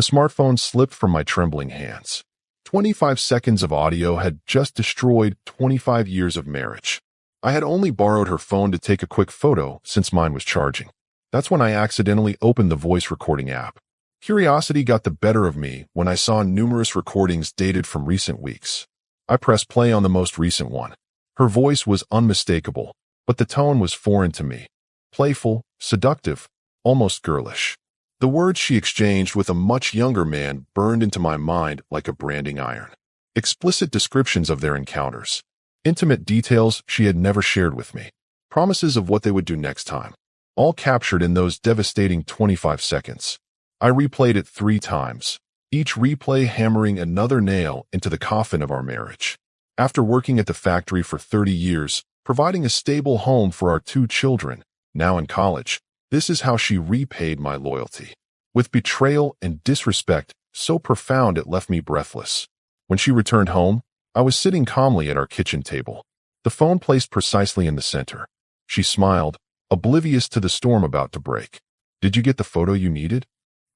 The smartphone slipped from my trembling hands. 25 seconds of audio had just destroyed 25 years of marriage. I had only borrowed her phone to take a quick photo since mine was charging. That's when I accidentally opened the voice recording app. Curiosity got the better of me when I saw numerous recordings dated from recent weeks. I pressed play on the most recent one. Her voice was unmistakable, but the tone was foreign to me. Playful, seductive, almost girlish. The words she exchanged with a much younger man burned into my mind like a branding iron. Explicit descriptions of their encounters. Intimate details she had never shared with me. Promises of what they would do next time. All captured in those devastating 25 seconds. I replayed it 3 times, each replay hammering another nail into the coffin of our marriage. After working at the factory for 30 years, providing a stable home for our 2 children, now in college, this is how she repaid my loyalty. With betrayal and disrespect so profound it left me breathless. When she returned home, I was sitting calmly at our kitchen table, the phone placed precisely in the center. She smiled, oblivious to the storm about to break. "Did you get the photo you needed?"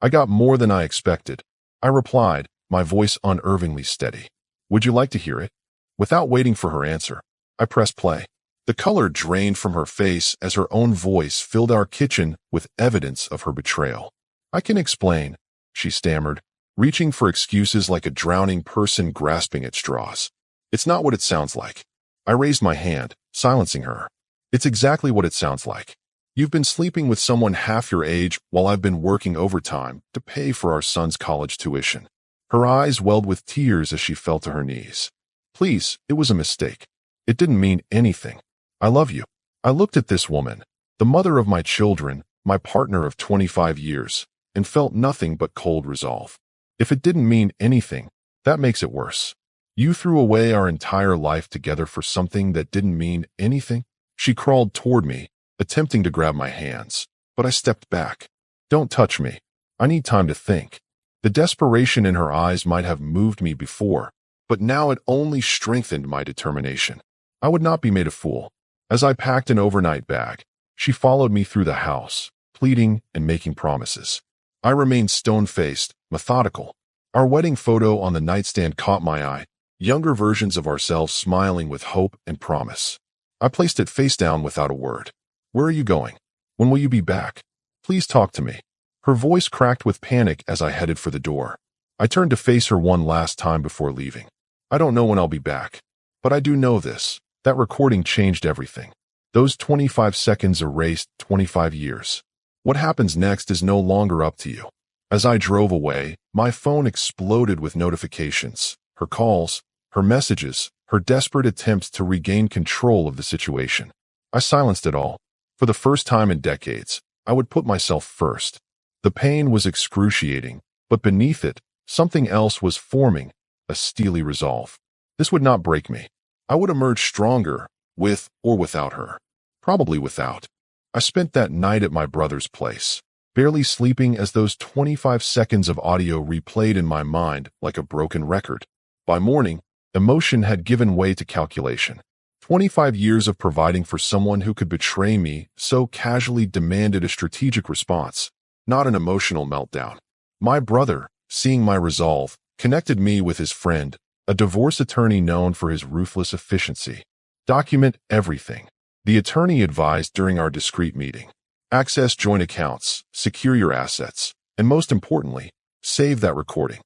"I got more than I expected," I replied, my voice unervingly steady. "Would you like to hear it?" Without waiting for her answer, I pressed play. The color drained from her face as her own voice filled our kitchen with evidence of her betrayal. "I can explain," she stammered, reaching for excuses like a drowning person grasping at straws. "It's not what it sounds like." I raised my hand, silencing her. "It's exactly what it sounds like. You've been sleeping with someone half your age while I've been working overtime to pay for our son's college tuition." Her eyes welled with tears as she fell to her knees. "Please, it was a mistake. It didn't mean anything. I love you." I looked at this woman, the mother of my children, my partner of 25 years, and felt nothing but cold resolve. If it didn't mean anything, that makes it worse. You threw away our entire life together for something that didn't mean anything? She crawled toward me, attempting to grab my hands, but I stepped back. "Don't touch me. I need time to think." The desperation in her eyes might have moved me before, but now it only strengthened my determination. I would not be made a fool. As I packed an overnight bag, she followed me through the house, pleading and making promises. I remained stone-faced, methodical. Our wedding photo on the nightstand caught my eye, younger versions of ourselves smiling with hope and promise. I placed it face down without a word. "Where are you going? When will you be back? Please talk to me." Her voice cracked with panic as I headed for the door. I turned to face her one last time before leaving. "I don't know when I'll be back, but I do know this. That recording changed everything. Those 25 seconds erased 25 years. What happens next is no longer up to you." As I drove away, my phone exploded with notifications, her calls, her messages, her desperate attempts to regain control of the situation. I silenced it all. For the first time in decades, I would put myself first. The pain was excruciating, but beneath it, something else was forming, a steely resolve. This would not break me. I would emerge stronger, with or without her. Probably without. I spent that night at my brother's place, barely sleeping as those 25 seconds of audio replayed in my mind like a broken record. By morning, emotion had given way to calculation. 25 years of providing for someone who could betray me so casually demanded a strategic response, not an emotional meltdown. My brother, seeing my resolve, connected me with his friend, a divorce attorney known for his ruthless efficiency. "Document everything," the attorney advised during our discreet meeting. "Access joint accounts, secure your assets, and most importantly, save that recording."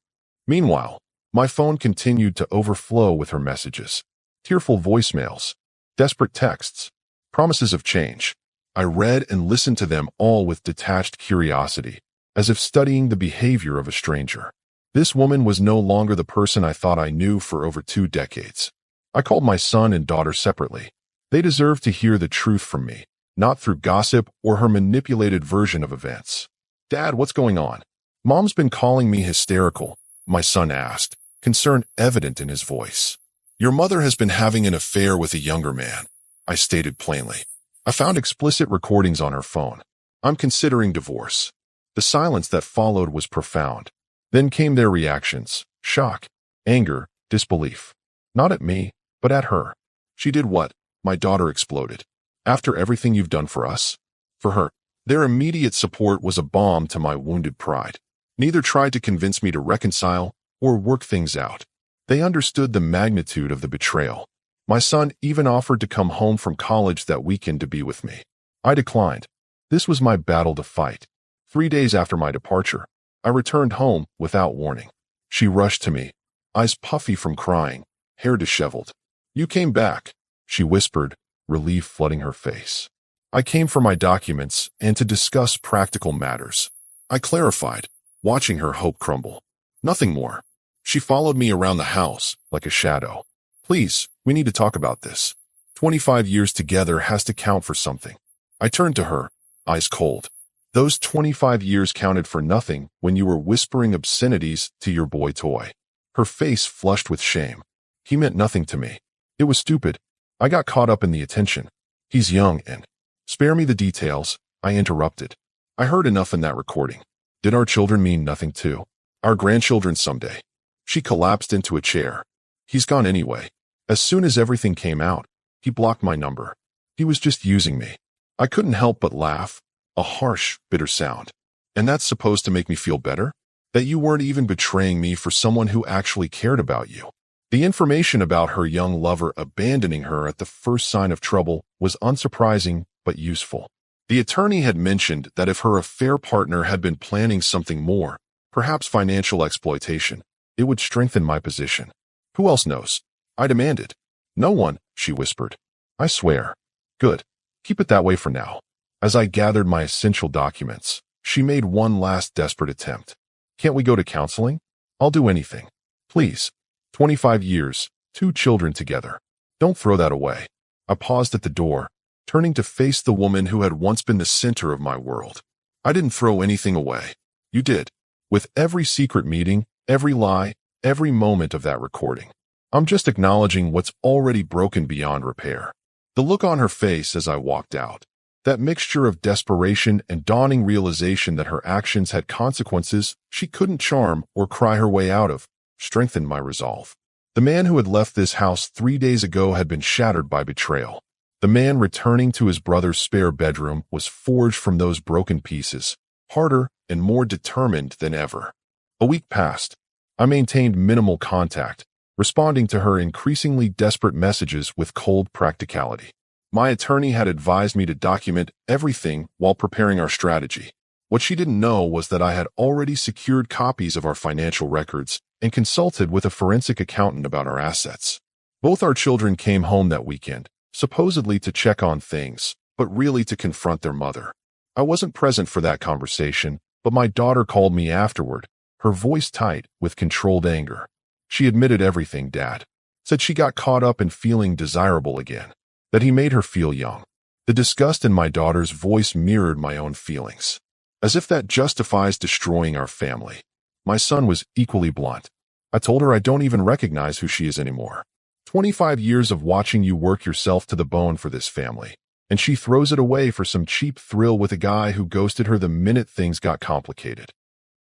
Meanwhile, my phone continued to overflow with her messages. Tearful voicemails, desperate texts, promises of change. I read and listened to them all with detached curiosity, as if studying the behavior of a stranger. This woman was no longer the person I thought I knew for over 2 decades. I called my son and daughter separately. They deserved to hear the truth from me, not through gossip or her manipulated version of events. "Dad, what's going on?" "Mom's been calling me hysterical," my son asked, concern evident in his voice. "Your mother has been having an affair with a younger man," I stated plainly. I found explicit recordings on her phone. "I'm considering divorce." The silence that followed was profound. Then came their reactions: shock, anger, disbelief. Not at me, but at her. "She did what?" My daughter exploded. "After everything you've done for us?" For her, their immediate support was a balm to my wounded pride. Neither tried to convince me to reconcile or work things out. They understood the magnitude of the betrayal. My son even offered to come home from college that weekend to be with me. I declined. This was my battle to fight. 3 days after my departure, I returned home without warning. She rushed to me, eyes puffy from crying, hair disheveled. "You came back," she whispered, relief flooding her face. "I came for my documents and to discuss practical matters." I clarified, watching her hope crumble. "Nothing more." She followed me around the house like a shadow. "Please, we need to talk about this. 25 years together has to count for something." I turned to her, eyes cold. "Those 25 years counted for nothing when you were whispering obscenities to your boy toy." Her face flushed with shame. "He meant nothing to me. It was stupid. I got caught up in the attention. He's young and—" "Spare me the details," I interrupted. "I heard enough in that recording. Did our children mean nothing too? Our grandchildren someday?" She collapsed into a chair. "He's gone anyway. As soon as everything came out, he blocked my number. He was just using me." I couldn't help but laugh, a harsh, bitter sound. "And that's supposed to make me feel better? That you weren't even betraying me for someone who actually cared about you?" The information about her young lover abandoning her at the first sign of trouble was unsurprising but useful. The attorney had mentioned that if her affair partner had been planning something more, perhaps financial exploitation, it would strengthen my position. "Who else knows?" I demanded. "No one," she whispered. "I swear." "Good. Keep it that way for now." As I gathered my essential documents, she made one last desperate attempt. "Can't we go to counseling? I'll do anything. Please. 25 years, 2 children together. Don't throw that away." I paused at the door, turning to face the woman who had once been the center of my world. "I didn't throw anything away. You did. With every secret meeting, every lie, every moment of that recording. I'm just acknowledging what's already broken beyond repair." The look on her face as I walked out, that mixture of desperation and dawning realization that her actions had consequences she couldn't charm or cry her way out of, strengthened my resolve. The man who had left this house 3 days ago had been shattered by betrayal. The man returning to his brother's spare bedroom was forged from those broken pieces, harder and more determined than ever. A week passed. I maintained minimal contact, responding to her increasingly desperate messages with cold practicality. My attorney had advised me to document everything while preparing our strategy. What she didn't know was that I had already secured copies of our financial records and consulted with a forensic accountant about our assets. Both our children came home that weekend, supposedly to check on things, but really to confront their mother. I wasn't present for that conversation, but my daughter called me afterward, her voice tight with controlled anger. She admitted everything, Dad. Said she got caught up in feeling desirable again, that he made her feel young. The disgust in my daughter's voice mirrored my own feelings. As if that justifies destroying our family. My son was equally blunt. I told her I don't even recognize who she is anymore. 25 years of watching you work yourself to the bone for this family, and she throws it away for some cheap thrill with a guy who ghosted her the minute things got complicated.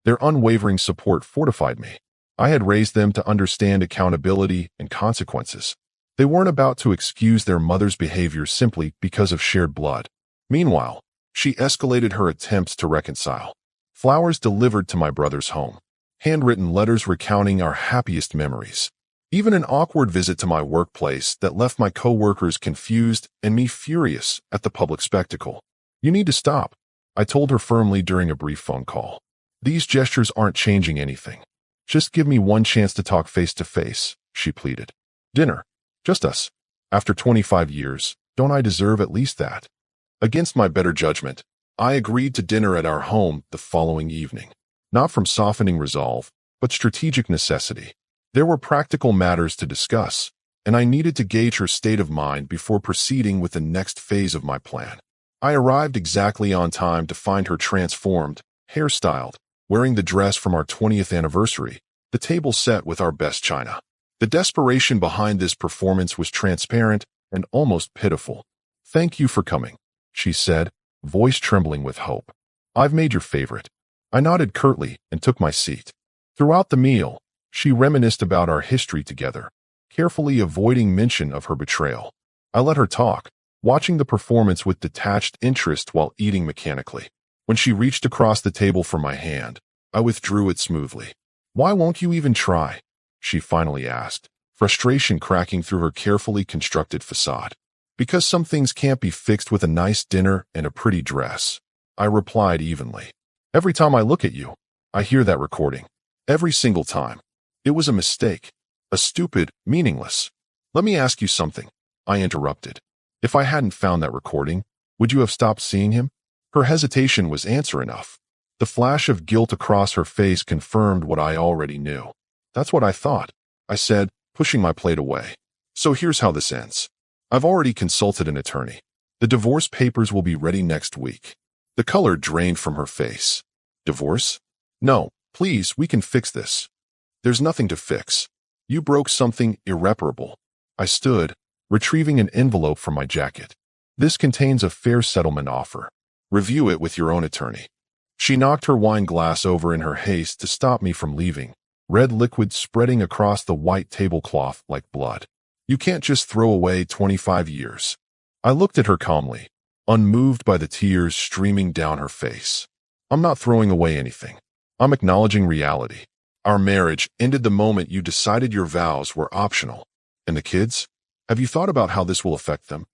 Their unwavering support fortified me. I had raised them to understand accountability and consequences. They weren't about to excuse their mother's behavior simply because of shared blood. Meanwhile, she escalated her attempts to reconcile. Flowers delivered to my brother's home. Handwritten letters recounting our happiest memories. Even an awkward visit to my workplace that left my co-workers confused and me furious at the public spectacle. "You need to stop," I told her firmly during a brief phone call. "These gestures aren't changing anything. Just give me one chance to talk face to face," she pleaded. "Dinner. Just us. After 25 years, don't I deserve at least that?" Against my better judgment, I agreed to dinner at our home the following evening. Not from softening resolve, but strategic necessity. There were practical matters to discuss, and I needed to gauge her state of mind before proceeding with the next phase of my plan. I arrived exactly on time to find her transformed, hairstyled, wearing the dress from our 20th anniversary, the table set with our best china. The desperation behind this performance was transparent and almost pitiful. "Thank you for coming," she said, voice trembling with hope. "I've made your favorite." I nodded curtly and took my seat. Throughout the meal, she reminisced about our history together, carefully avoiding mention of her betrayal. I let her talk, watching the performance with detached interest while eating mechanically. When she reached across the table for my hand, I withdrew it smoothly. Why won't you even try? She finally asked, frustration cracking through her carefully constructed facade. Because some things can't be fixed with a nice dinner and a pretty dress, I replied evenly. Every time I look at you, I hear that recording. Every single time. It was a mistake. A stupid, meaningless. Let me ask you something, I interrupted. If I hadn't found that recording, would you have stopped seeing him? Her hesitation was answer enough. The flash of guilt across her face confirmed what I already knew. That's what I thought, I said, pushing my plate away. So here's how this ends. I've already consulted an attorney. The divorce papers will be ready next week. The color drained from her face. Divorce? No, please, we can fix this. There's nothing to fix. You broke something irreparable. I stood, retrieving an envelope from my jacket. This contains a fair settlement offer. Review it with your own attorney. She knocked her wine glass over in her haste to stop me from leaving, red liquid spreading across the white tablecloth like blood. You can't just throw away 25 years. I looked at her calmly, unmoved by the tears streaming down her face. I'm not throwing away anything. I'm acknowledging reality. Our marriage ended the moment you decided your vows were optional. And the kids? Have you thought about how this will affect them?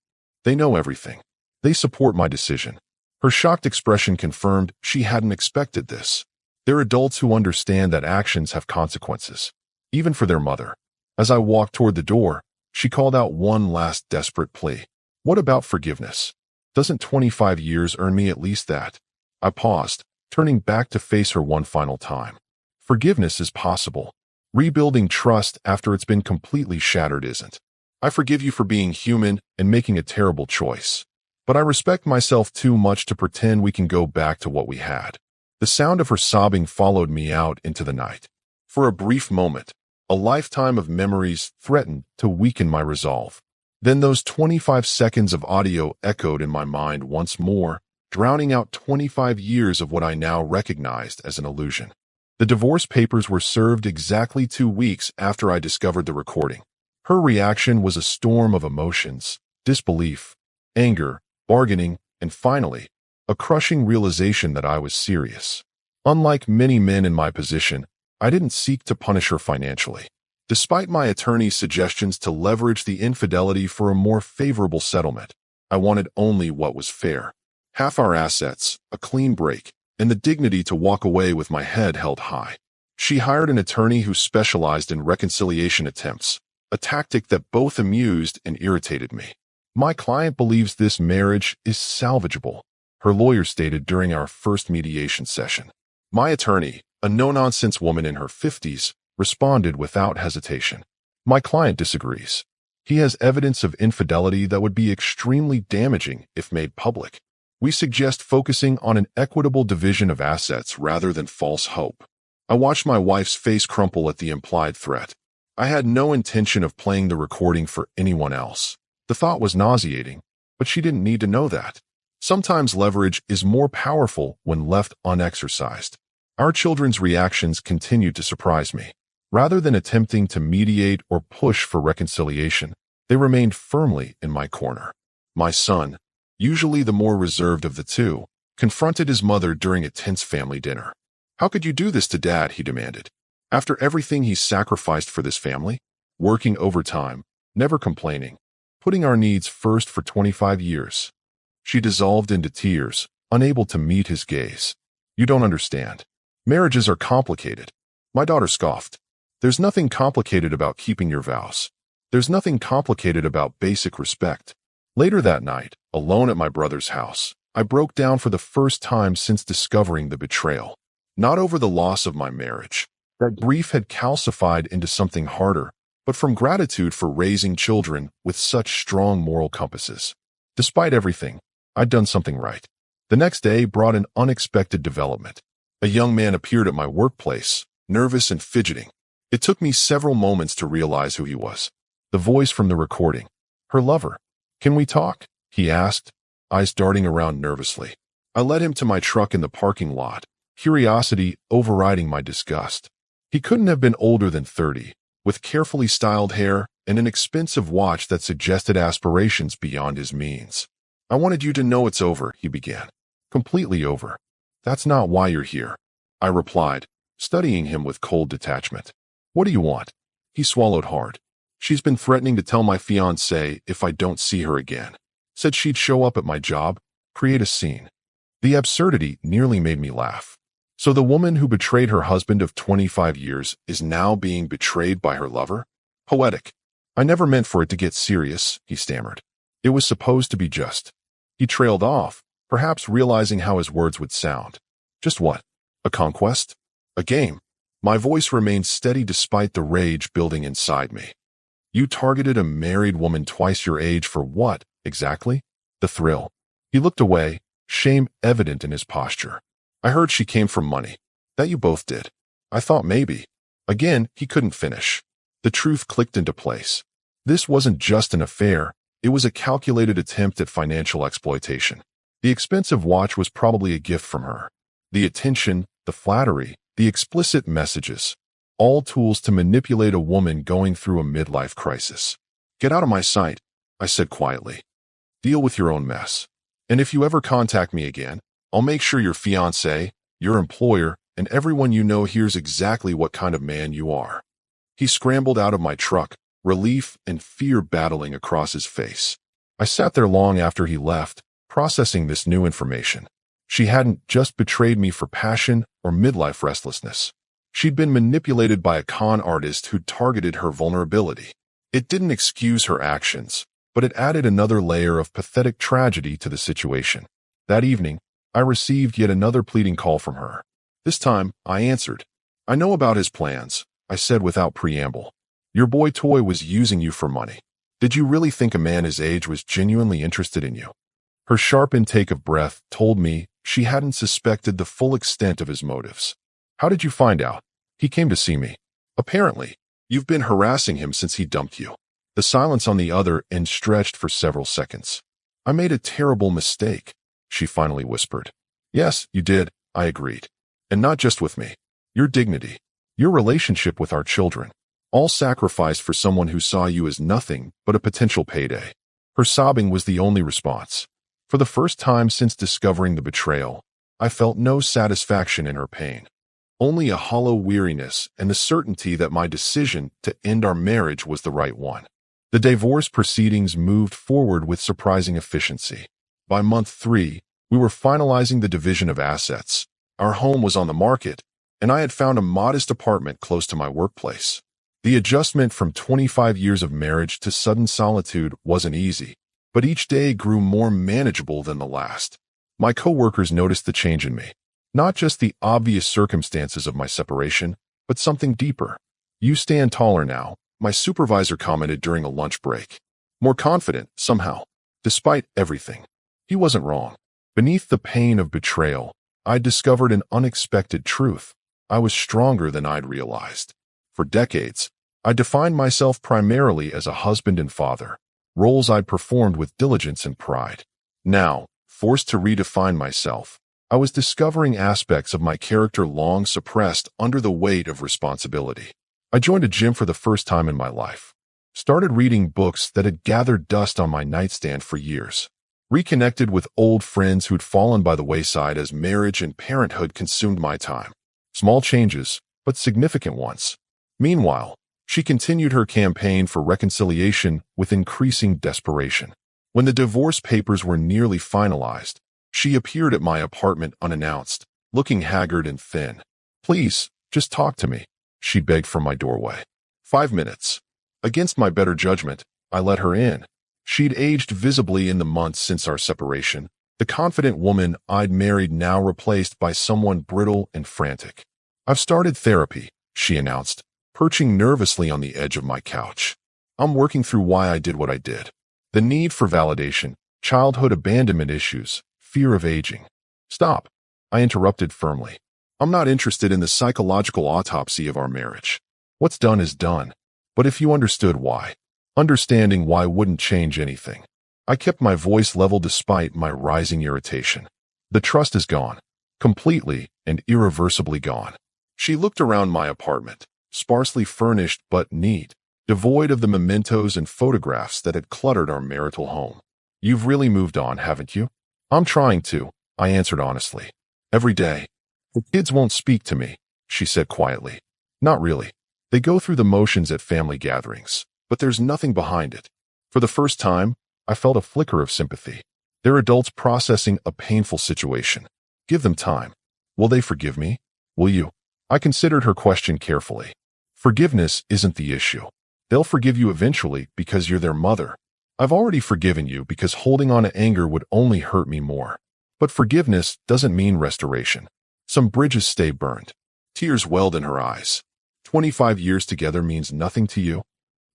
They know everything. They support my decision. Her shocked expression confirmed she hadn't expected this. They're adults who understand that actions have consequences, even for their mother. As I walked toward the door, she called out one last desperate plea. What about forgiveness? Doesn't 25 years earn me at least that? I paused, turning back to face her one final time. Forgiveness is possible. Rebuilding trust after it's been completely shattered isn't. I forgive you for being human and making a terrible choice. But I respect myself too much to pretend we can go back to what we had. The sound of her sobbing followed me out into the night. For a brief moment, a lifetime of memories threatened to weaken my resolve. Then those 25 seconds of audio echoed in my mind once more, drowning out 25 years of what I now recognized as an illusion. The divorce papers were served exactly 2 weeks after I discovered the recording. Her reaction was a storm of emotions, disbelief, anger, bargaining, and finally, a crushing realization that I was serious. Unlike many men in my position, I didn't seek to punish her financially. Despite my attorney's suggestions to leverage the infidelity for a more favorable settlement, I wanted only what was fair. Half our assets, a clean break, and the dignity to walk away with my head held high. She hired an attorney who specialized in reconciliation attempts, a tactic that both amused and irritated me. My client believes this marriage is salvageable, her lawyer stated during our first mediation session. My attorney, a no-nonsense woman in her 50s, responded without hesitation. My client disagrees. He has evidence of infidelity that would be extremely damaging if made public. We suggest focusing on an equitable division of assets rather than false hope. I watched my wife's face crumple at the implied threat. I had no intention of playing the recording for anyone else. The thought was nauseating, but she didn't need to know that. Sometimes leverage is more powerful when left unexercised. Our children's reactions continued to surprise me. Rather than attempting to mediate or push for reconciliation, they remained firmly in my corner. My son, usually the more reserved of the two, confronted his mother during a tense family dinner. How could you do this to Dad, he demanded. After everything he's sacrificed for this family, working overtime, never complaining, putting our needs first for 25 years. She dissolved into tears, unable to meet his gaze. You don't understand. Marriages are complicated. My daughter scoffed. There's nothing complicated about keeping your vows. There's nothing complicated about basic respect. Later that night, alone at my brother's house, I broke down for the first time since discovering the betrayal. Not over the loss of my marriage. That grief had calcified into something harder, but from gratitude for raising children with such strong moral compasses. Despite everything, I'd done something right. The next day brought an unexpected development. A young man appeared at my workplace, nervous and fidgeting. It took me several moments to realize who he was. The voice from the recording. Her lover. Can we talk? He asked, eyes darting around nervously. I led him to my truck in the parking lot, curiosity overriding my disgust. He couldn't have been older than 30, with carefully styled hair and an expensive watch that suggested aspirations beyond his means. I wanted you to know it's over, he began. Completely over. That's not why you're here. I replied, studying him with cold detachment. What do you want? He swallowed hard. She's been threatening to tell my fiancée if I don't see her again. Said she'd show up at my job, create a scene. The absurdity nearly made me laugh. So the woman who betrayed her husband of 25 years is now being betrayed by her lover? Poetic. I never meant for it to get serious, he stammered. It was supposed to be just. He trailed off, perhaps realizing how his words would sound. Just what? A conquest? A game? My voice remained steady despite the rage building inside me. You targeted a married woman twice your age for what, exactly? The thrill. He looked away, shame evident in his posture. I heard she came from money. That you both did. I thought maybe. Again, he couldn't finish. The truth clicked into place. This wasn't just an affair, it was a calculated attempt at financial exploitation. The expensive watch was probably a gift from her. The attention, the flattery, the explicit messages, all tools to manipulate a woman going through a midlife crisis. Get out of my sight, I said quietly. Deal with your own mess. And if you ever contact me again, I'll make sure your fiancé, your employer, and everyone you know hears exactly what kind of man you are. He scrambled out of my truck, relief and fear battling across his face. I sat there long after he left, processing this new information. She hadn't just betrayed me for passion or midlife restlessness. She'd been manipulated by a con artist who'd targeted her vulnerability. It didn't excuse her actions, but it added another layer of pathetic tragedy to the situation. That evening, I received yet another pleading call from her. This time, I answered. I know about his plans, I said without preamble. Your boy Toy was using you for money. Did you really think a man his age was genuinely interested in you? Her sharp intake of breath told me she hadn't suspected the full extent of his motives. How did you find out? He came to see me. Apparently, you've been harassing him since he dumped you. The silence on the other end stretched for several seconds. I made a terrible mistake, she finally whispered. Yes, you did, I agreed. And not just with me. Your dignity, your relationship with our children, all sacrificed for someone who saw you as nothing but a potential payday. Her sobbing was the only response. For the first time since discovering the betrayal, I felt no satisfaction in her pain. Only a hollow weariness and the certainty that my decision to end our marriage was the right one. The divorce proceedings moved forward with surprising efficiency. By month 3, we were finalizing the division of assets. Our home was on the market, and I had found a modest apartment close to my workplace. The adjustment from 25 years of marriage to sudden solitude wasn't easy, but each day grew more manageable than the last. My coworkers noticed the change in me. Not just the obvious circumstances of my separation, but something deeper. You stand taller now, my supervisor commented during a lunch break. More confident, somehow, despite everything. He wasn't wrong. Beneath the pain of betrayal, I'd discovered an unexpected truth. I was stronger than I'd realized. For decades, I defined myself primarily as a husband and father, roles I'd performed with diligence and pride. Now, forced to redefine myself, I was discovering aspects of my character long suppressed under the weight of responsibility. I joined a gym for the first time in my life. Started reading books that had gathered dust on my nightstand for years. Reconnected with old friends who'd fallen by the wayside as marriage and parenthood consumed my time. Small changes, but significant ones. Meanwhile, she continued her campaign for reconciliation with increasing desperation. When the divorce papers were nearly finalized, she appeared at my apartment unannounced, looking haggard and thin. Please, just talk to me, she begged from my doorway. 5 minutes. Against my better judgment, I let her in. She'd aged visibly in the months since our separation, the confident woman I'd married now replaced by someone brittle and frantic. I've started therapy, she announced, perching nervously on the edge of my couch. I'm working through why I did what I did. The need for validation, childhood abandonment issues, fear of aging. Stop, I interrupted firmly. I'm not interested in the psychological autopsy of our marriage. What's done is done. But if you understood why, understanding why wouldn't change anything. I kept my voice level despite my rising irritation. The trust is gone. Completely and irreversibly gone. She looked around my apartment, sparsely furnished but neat, devoid of the mementos and photographs that had cluttered our marital home. You've really moved on, haven't you? I'm trying to, I answered honestly. Every day. The kids won't speak to me, she said quietly. Not really. They go through the motions at family gatherings, but there's nothing behind it. For the first time, I felt a flicker of sympathy. They're adults processing a painful situation. Give them time. Will they forgive me? Will you? I considered her question carefully. Forgiveness isn't the issue. They'll forgive you eventually because you're their mother. I've already forgiven you because holding on to anger would only hurt me more. But forgiveness doesn't mean restoration. Some bridges stay burned. Tears welled in her eyes. 25 years together means nothing to you?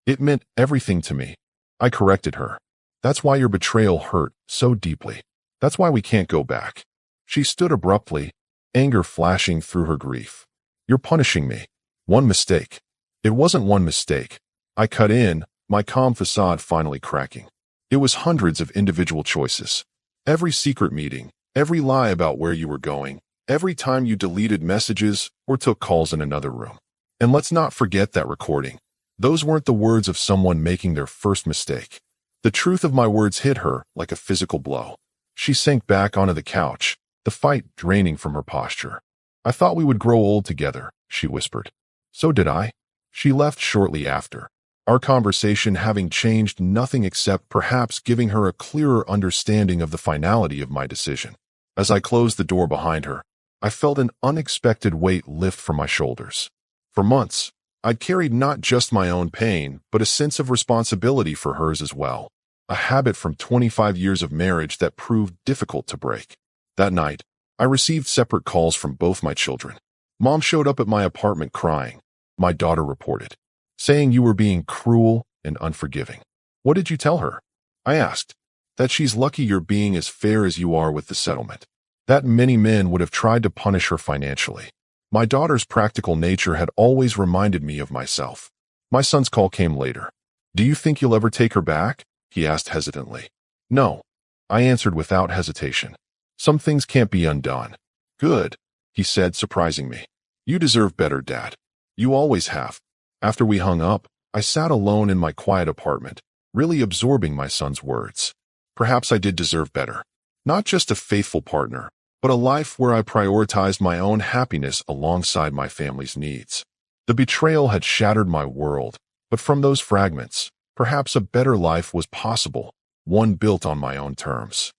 It meant everything to me. I corrected her. That's why your betrayal hurt so deeply. That's why we can't go back. She stood abruptly, anger flashing through her grief. You're punishing me. One mistake. It wasn't one mistake. I cut in, my calm facade finally cracking. It was hundreds of individual choices. Every secret meeting, every lie about where you were going, every time you deleted messages or took calls in another room. And let's not forget that recording. Those weren't the words of someone making their first mistake. The truth of my words hit her like a physical blow. She sank back onto the couch, the fight draining from her posture. I thought we would grow old together, she whispered. So did I. She left shortly after, our conversation having changed nothing except perhaps giving her a clearer understanding of the finality of my decision. As I closed the door behind her, I felt an unexpected weight lift from my shoulders. For months, I'd carried not just my own pain, but a sense of responsibility for hers as well, a habit from 25 years of marriage that proved difficult to break. That night, I received separate calls from both my children. Mom showed up at my apartment crying, my daughter reported, saying you were being cruel and unforgiving. What did you tell her? I asked. That she's lucky you're being as fair as you are with the settlement. That many men would have tried to punish her financially. My daughter's practical nature had always reminded me of myself. My son's call came later. Do you think you'll ever take her back? He asked hesitantly. No, I answered without hesitation. Some things can't be undone. Good, he said, surprising me. You deserve better, Dad. You always have. After we hung up, I sat alone in my quiet apartment, really absorbing my son's words. Perhaps I did deserve better. Not just a faithful partner, but a life where I prioritized my own happiness alongside my family's needs. The betrayal had shattered my world, but from those fragments, perhaps a better life was possible, one built on my own terms.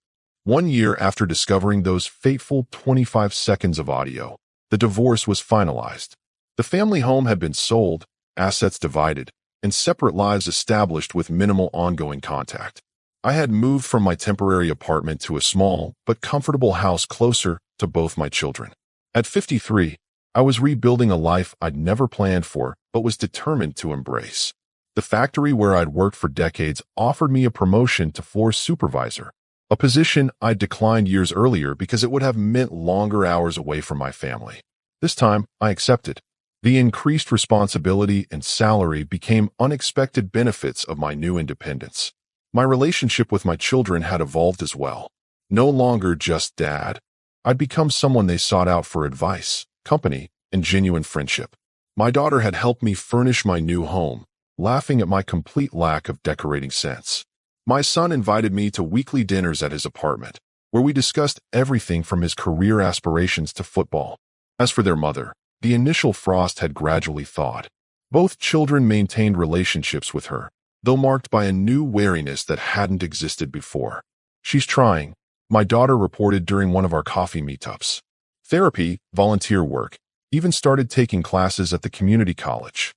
1 year after discovering those fateful 25 seconds of audio, the divorce was finalized. The family home had been sold, assets divided, and separate lives established with minimal ongoing contact. I had moved from my temporary apartment to a small but comfortable house closer to both my children. At 53, I was rebuilding a life I'd never planned for but was determined to embrace. The factory where I'd worked for decades offered me a promotion to floor supervisor, a position I'd declined years earlier because it would have meant longer hours away from my family. This time, I accepted. The increased responsibility and salary became unexpected benefits of my new independence. My relationship with my children had evolved as well. No longer just dad. I'd become someone they sought out for advice, company, and genuine friendship. My daughter had helped me furnish my new home, laughing at my complete lack of decorating sense. My son invited me to weekly dinners at his apartment, where we discussed everything from his career aspirations to football. As for their mother, the initial frost had gradually thawed. Both children maintained relationships with her, though marked by a new wariness that hadn't existed before. She's trying, my daughter reported during one of our coffee meetups. Therapy, volunteer work, even started taking classes at the community college.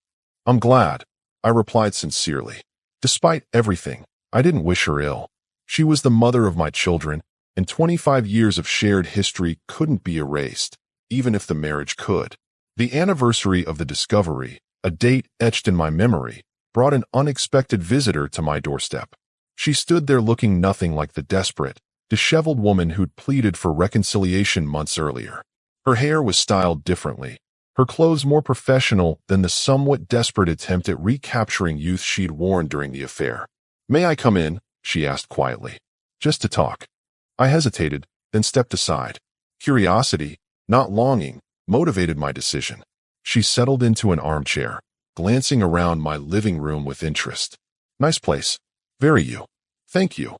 I'm glad, I replied sincerely. Despite everything, I didn't wish her ill. She was the mother of my children, and 25 years of shared history couldn't be erased, even if the marriage could. The anniversary of the discovery, a date etched in my memory, brought an unexpected visitor to my doorstep. She stood there looking nothing like the desperate, disheveled woman who'd pleaded for reconciliation months earlier. Her hair was styled differently, her clothes more professional than the somewhat desperate attempt at recapturing youth she'd worn during the affair. May I come in? She asked quietly. Just to talk. I hesitated, then stepped aside. Curiosity, not longing, motivated my decision. She settled into an armchair, glancing around my living room with interest. Nice place. Very you. Thank you,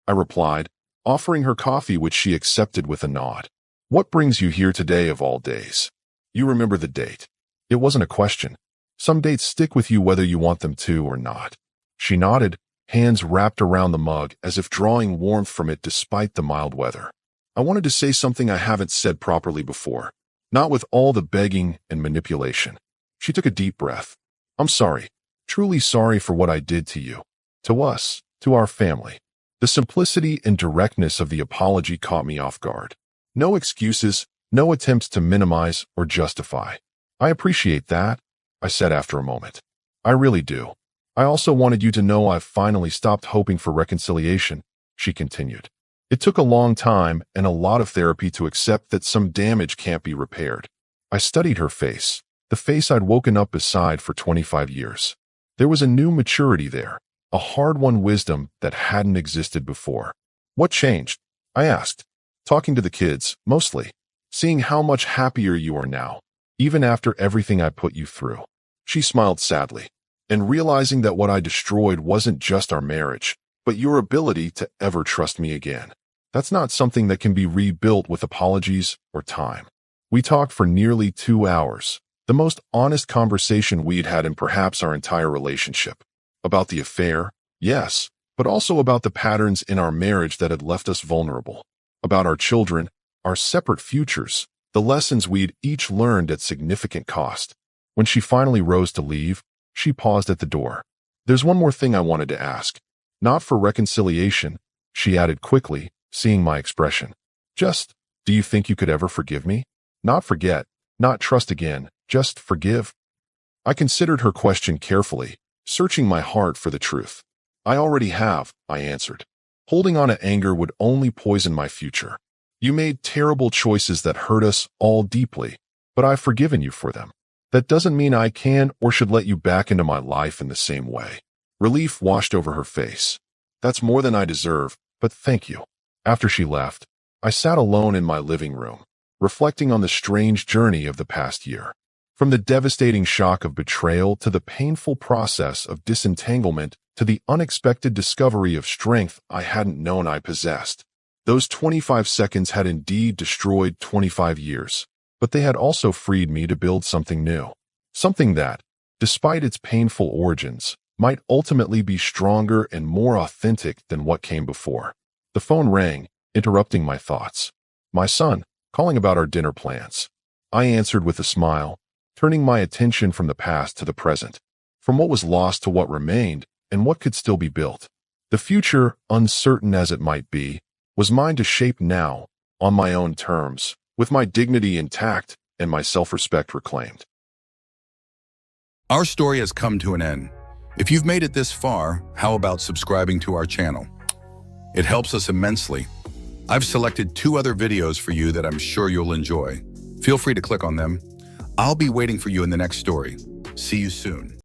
I replied, offering her coffee which she accepted with a nod. What brings you here today of all days? You remember the date. It wasn't a question. Some dates stick with you whether you want them to or not. She nodded, hands wrapped around the mug as if drawing warmth from it despite the mild weather. I wanted to say something I haven't said properly before, not with all the begging and manipulation. She took a deep breath. I'm sorry, truly sorry for what I did to you, to us, to our family. The simplicity and directness of the apology caught me off guard. No excuses, no attempts to minimize or justify. I appreciate that, I said after a moment. I really do. I also wanted you to know I've finally stopped hoping for reconciliation, she continued. It took a long time and a lot of therapy to accept that some damage can't be repaired. I studied her face, the face I'd woken up beside for 25 years. There was a new maturity there, a hard-won wisdom that hadn't existed before. What changed? I asked. Talking to the kids, mostly. Seeing how much happier you are now, even after everything I put you through. She smiled sadly, and realizing that what I destroyed wasn't just our marriage, but your ability to ever trust me again. That's not something that can be rebuilt with apologies or time. We talked for nearly 2 hours, the most honest conversation we'd had in perhaps our entire relationship. About the affair, yes, but also about the patterns in our marriage that had left us vulnerable. About our children, our separate futures, the lessons we'd each learned at significant cost. When she finally rose to leave, she paused at the door. There's one more thing I wanted to ask. Not for reconciliation, she added quickly, seeing my expression. Just, do you think you could ever forgive me? Not forget, not trust again, just forgive. I considered her question carefully, searching my heart for the truth. I already have, I answered. Holding on to anger would only poison my future. You made terrible choices that hurt us all deeply, but I've forgiven you for them. That doesn't mean I can or should let you back into my life in the same way. Relief washed over her face. That's more than I deserve, but thank you. After she left, I sat alone in my living room, reflecting on the strange journey of the past year. From the devastating shock of betrayal to the painful process of disentanglement to the unexpected discovery of strength I hadn't known I possessed. Those 25 seconds had indeed destroyed 25 years, but they had also freed me to build something new. Something that, despite its painful origins, might ultimately be stronger and more authentic than what came before. The phone rang, interrupting my thoughts. My son, calling about our dinner plans. I answered with a smile, turning my attention from the past to the present, from what was lost to what remained and what could still be built. The future, uncertain as it might be, was mine to shape now, on my own terms, with my dignity intact and my self-respect reclaimed. Our story has come to an end. If you've made it this far, how about subscribing to our channel? It helps us immensely. I've selected 2 other videos for you that I'm sure you'll enjoy. Feel free to click on them. I'll be waiting for you in the next story. See you soon.